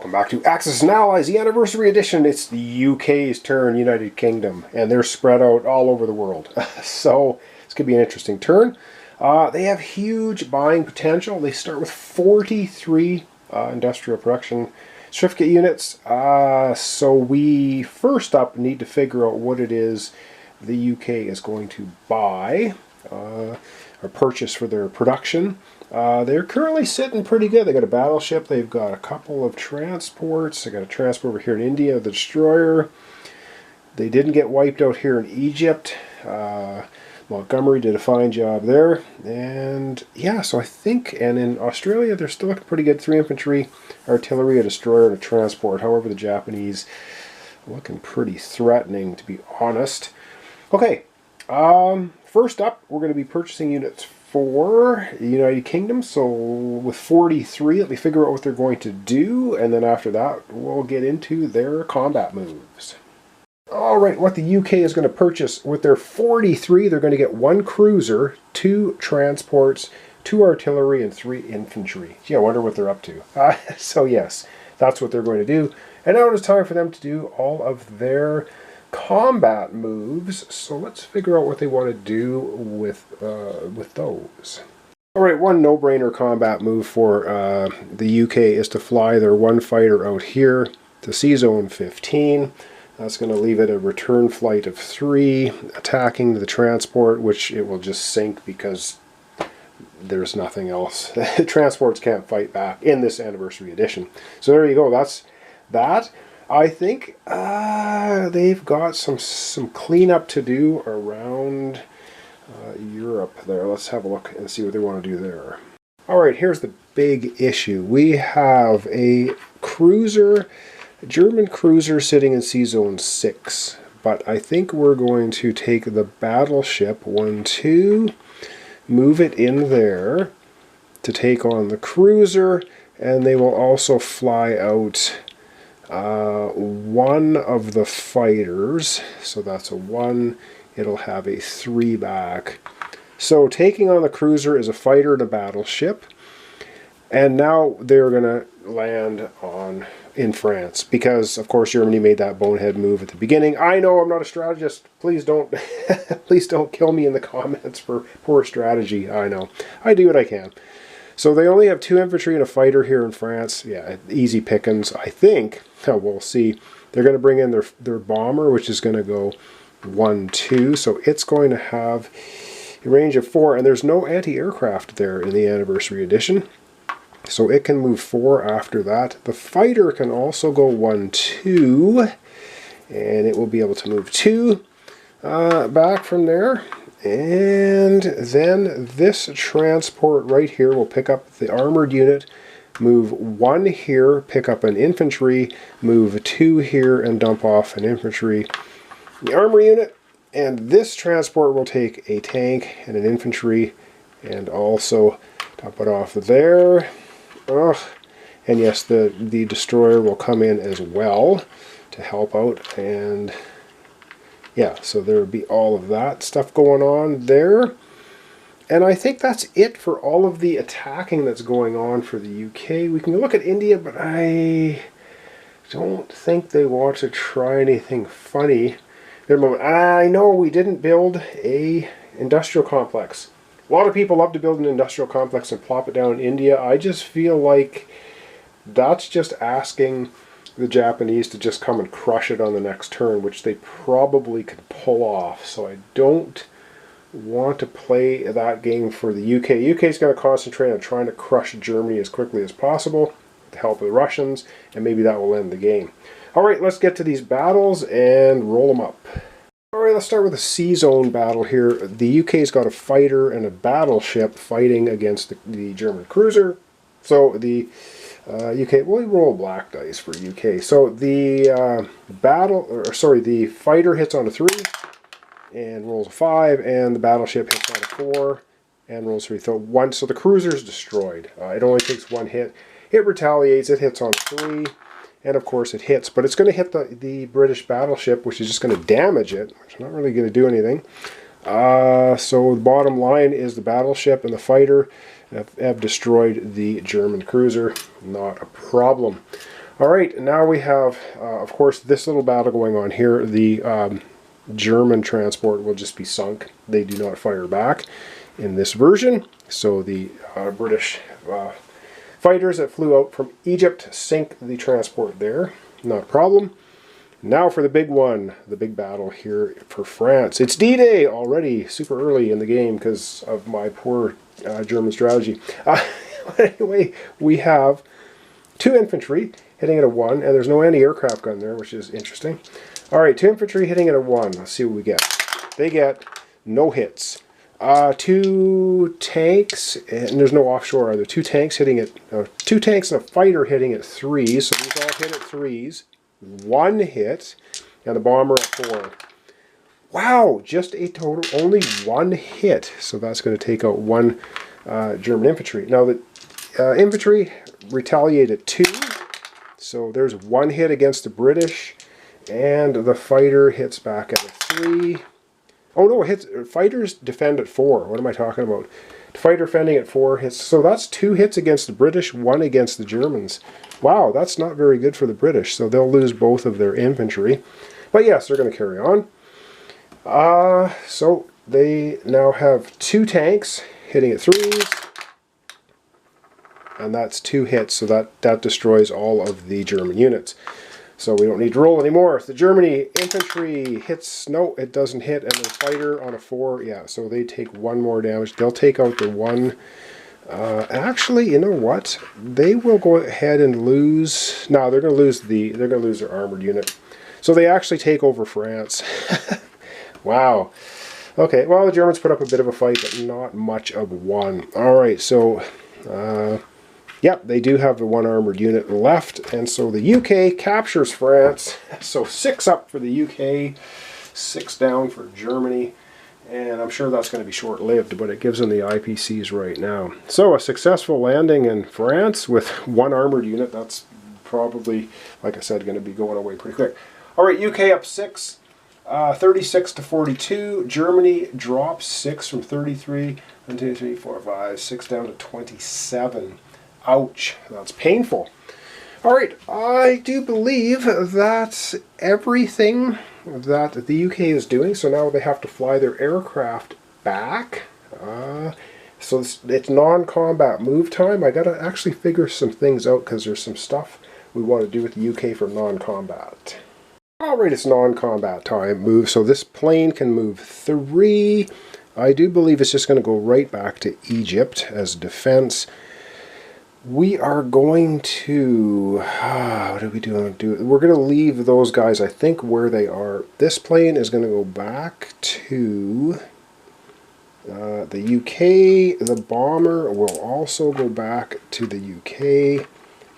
Welcome back to Axis and Allies, the Anniversary Edition. It's the UK's turn, United Kingdom, and they're spread out all over the world. So this could be an interesting turn. They have huge buying potential. They start with 43 industrial production certificate units. So we first up need to figure out what it is the UK is going to buy or purchase for their production. They're currently sitting pretty good. They got a battleship. They've got a couple of transports. They got a transport over here in India, the destroyer. They didn't get wiped out here in Egypt. Montgomery did a fine job there. And yeah, so I think, and in Australia, they're still looking pretty good. 3 infantry, artillery, a destroyer, and a transport. However, the Japanese are looking pretty threatening, to be honest. Okay, first up, we're going to be purchasing units for the United Kingdom. So with 43, let me figure out what they're going to do, and then after that we'll get into their combat moves. Alright, what the UK is going to purchase with their 43, they're going to get 1 cruiser, 2 transports, 2 artillery, and 3 infantry. Gee, I wonder what they're up to. So yes, that's what they're going to do. And now it is time for them to do all of their combat moves, so let's figure out what they want to do with those. Alright, one no-brainer combat move for the UK is to fly their 1 fighter out here to Sea Zone 15. That's going to leave it a return flight of 3, attacking the transport, which it will just sink because there's nothing else. Transports can't fight back in this Anniversary Edition. So there you go, that's that. I think they've got some cleanup to do around Europe there. Let's have a look and see what they want to do there. Alright, here's the big issue. We have a cruiser, a German cruiser sitting in Sea Zone 6. But I think we're going to take the battleship 1-2, move it in there to take on the cruiser, and they will also fly out 1 of the fighters, so that's a 1, it'll have a 3 back. So taking on the cruiser is a fighter and a battleship, and now they're going to land in France, because of course Germany made that bonehead move at the beginning. I know I'm not a strategist, please don't please don't kill me in the comments for poor strategy. I know, I do what I can. So they only have 2 infantry and a fighter here in France. Yeah, easy pickings, I think. We'll see. They're going to bring in their bomber, which is going to go 1-2. So it's going to have a range of 4. And there's no anti-aircraft there in the Anniversary Edition. So it can move 4 after that. The fighter can also go 1-2. And it will be able to move 2 back from there. And then this transport right here will pick up the armored unit, move 1 here, pick up an infantry, move 2 here, and dump off an infantry. The armor unit, and this transport will take a tank and an infantry, and also dump it off there. And yes, the destroyer will come in as well to help out, and yeah, so there would be all of that stuff going on there. And I think that's it for all of the attacking that's going on for the UK. We can look at India, but I don't think they want to try anything funny. I know we didn't build a industrial complex. A lot of people love to build an industrial complex and plop it down in India. I just feel like that's just asking the Japanese to just come and crush it on the next turn, which they probably could pull off. So I don't want to play that game for the UK. UK's going to concentrate on trying to crush Germany as quickly as possible with the help of the Russians, and maybe that will end the game. Alright, let's get to these battles and roll them up. Alright, let's start with a Sea Zone battle here. The UK's got a fighter and a battleship fighting against the German cruiser. So the UK, well, we roll black dice for UK. So the the fighter hits on a 3 and rolls a 5, and the battleship hits on a 4 and rolls 3. So the cruiser is destroyed. It only takes 1 hit. It retaliates. It hits on 3, and of course it hits. But it's going to hit the British battleship, which is just going to damage it. It's not really going to do anything. So the bottom line is the battleship and the fighter have destroyed the German cruiser. Not a problem. All right, now we have, of course, this little battle going on here. The German transport will just be sunk. They do not fire back in this version. So the British fighters that flew out from Egypt sink the transport there. Not a problem. Now for the big one, the big battle here for France. It's D-Day already, super early in the game because of my poor German strategy. Anyway, we have 2 infantry hitting at a 1, and there's no anti-aircraft gun there, which is interesting. All right, 2 infantry hitting at a 1. Let's see what we get. They get no hits. 2 tanks, and there's no offshore either. 2 tanks hitting at 2 tanks and a fighter hitting at 3. So these all hit at 3s. 1 hit, and the bomber at 4. Wow, just a total, only 1 hit. So that's going to take out 1 German infantry. Now the infantry retaliate at 2. So there's 1 hit against the British, and the fighter hits back at a 3. Oh no, fighters defend at 4. What am I talking about? Fighter defending at 4 hits. So that's 2 hits against the British, 1 against the Germans. Wow, that's not very good for the British. So they'll lose both of their infantry. But yes, they're going to carry on. So they now have 2 tanks hitting at 3s. And that's 2 hits, so that destroys all of the German units. So we don't need to roll anymore. If the Germany infantry hits, no, it doesn't hit, and the fighter on a 4, yeah, so they take 1 more damage. They'll take out the 1. Actually, you know what? They will go ahead and lose. No, they're going to lose their armored unit. So they actually take over France. Wow. Okay, well, the Germans put up a bit of a fight, but not much of one. All right, so yep, they do have the 1 armored unit left, and so the UK captures France. So 6 up for the UK, 6 down for Germany, and I'm sure that's going to be short-lived, but it gives them the IPCs right now. So a successful landing in France with 1 armored unit. That's probably, like I said, going to be going away pretty quick. All right, UK up 6, 36 to 42. Germany drops 6 from 33. 1, 2, 3, 4, 5, 6 down to 27. Ouch, that's painful. All right, I do believe that's everything that the UK is doing. So now they have to fly their aircraft back. So it's non-combat move time. I got to actually figure some things out because there's some stuff we want to do with the UK for non-combat. All right, it's non-combat time move. So this plane can move 3. I do believe it's just going to go right back to Egypt as defense. We are going to, what do we do? We're going to leave those guys, I think, where they are. This plane is going to go back to the UK. The bomber will also go back to the UK.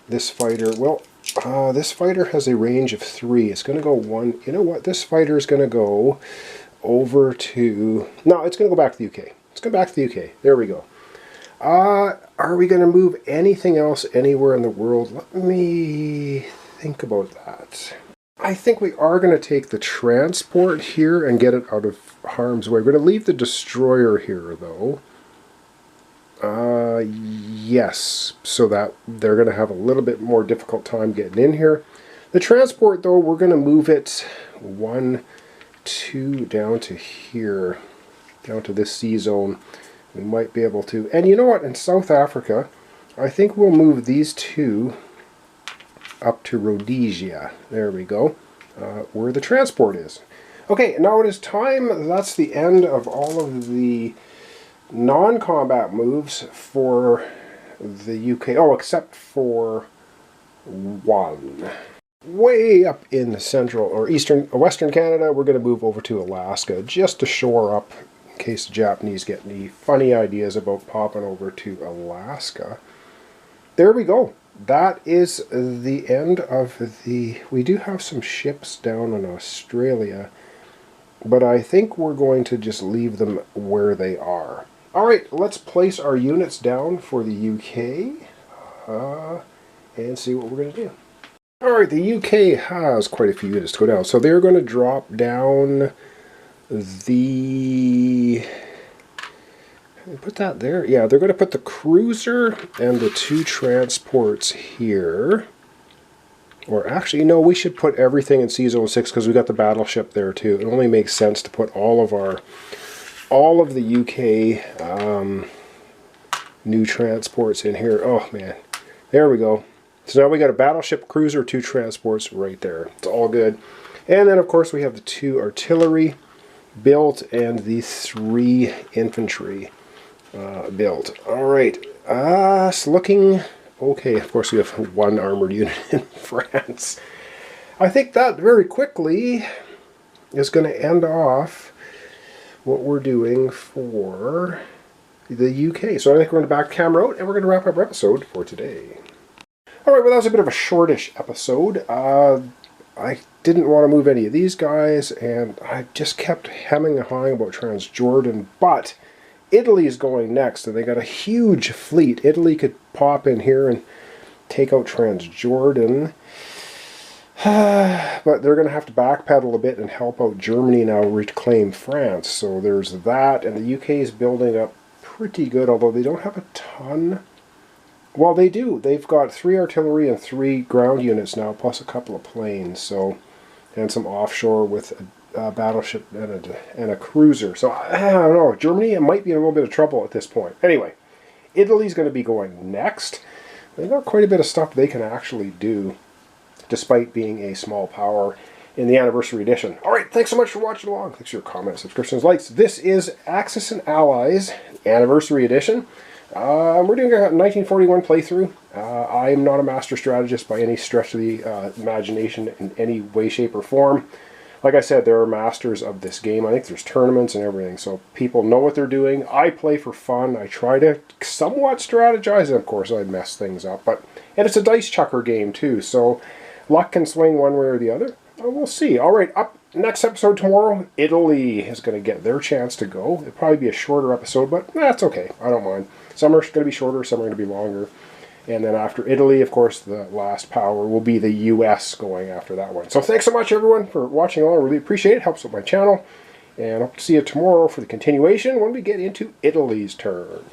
This fighter, well, this fighter has a range of 3. It's going to go 1. You know what? This fighter is going to go over to, no, it's going to go back to the UK. Let's go back to the UK. There we go. Are we going to move anything else anywhere in the world? Let me think about that. I think we are going to take the transport here and get it out of harm's way. We're going to leave the destroyer here, though. Yes, so that they're going to have a little bit more difficult time getting in here. The transport, though, we're going to move it 1, 2 down to here, down to this sea zone. We might be able to. And you know what? In South Africa, I think we'll move these 2 up to Rhodesia. There we go. Where the transport is. Okay, now it is time. That's the end of all of the non-combat moves for the UK. Oh, except for 1. Way up in central or western Canada, we're going to move over to Alaska just to shore up in case the Japanese get any funny ideas about popping over to Alaska. There we go. That is the end of the... We do have some ships down in Australia, but I think we're going to just leave them where they are. Alright, let's place our units down for the UK and see what we're going to do. Alright, the UK has quite a few units to go down. So they're going to drop down the... Put that there. Yeah, they're going to put the cruiser and the 2 transports here. Or actually, no, we should put everything in C-Zone 6 because we got the battleship there too. It only makes sense to put all of the UK new transports in here. Oh man, there we go. So now we got a battleship, cruiser, 2 transports right there. It's all good. And then of course we have the 2 artillery built and the 3 infantry built. All right, it's looking okay. Of course we have 1 armored unit in France. I think that very quickly is going to end off what we're doing for the UK. So I think we're going to back camera out and we're going to wrap up our episode for today. Alright, well that was a bit of a shortish episode. I didn't want to move any of these guys and I just kept hemming and hawing about Transjordan, but Italy's going next and they got a huge fleet. Italy could pop in here and take out Transjordan. But they're going to have to backpedal a bit and help out Germany now reclaim France. So there's that, and the UK is building up pretty good, although they don't have a ton. Well, they do. They've got 3 artillery and 3 ground units now, plus a couple of planes. So, and some offshore with a battleship and a cruiser. So I don't know. Germany might be in a little bit of trouble at this point. Anyway, Italy's going to be going next. They've got quite a bit of stuff they can actually do, despite being a small power in the anniversary edition. Alright, thanks so much for watching along. Thanks for your comments, subscriptions, likes. This is Axis and Allies anniversary edition. We're doing a 1941 playthrough. I'm not a master strategist by any stretch of the imagination in any way, shape, or form. Like I said, there are masters of this game. I think there's tournaments and everything, so people know what they're doing. I play for fun. I try to somewhat strategize, and of course I mess things up. And it's a dice chucker game too, so luck can swing one way or the other. We'll see. Alright, up next episode tomorrow, Italy is going to get their chance to go. It'll probably be a shorter episode, but that's okay. I don't mind. Some are going to be shorter, some are going to be longer. And then after Italy, of course, the last power will be the US going after that one. So thanks so much, everyone, for watching along. I really appreciate it. Helps with my channel. And I hope to see you tomorrow for the continuation when we get into Italy's turn.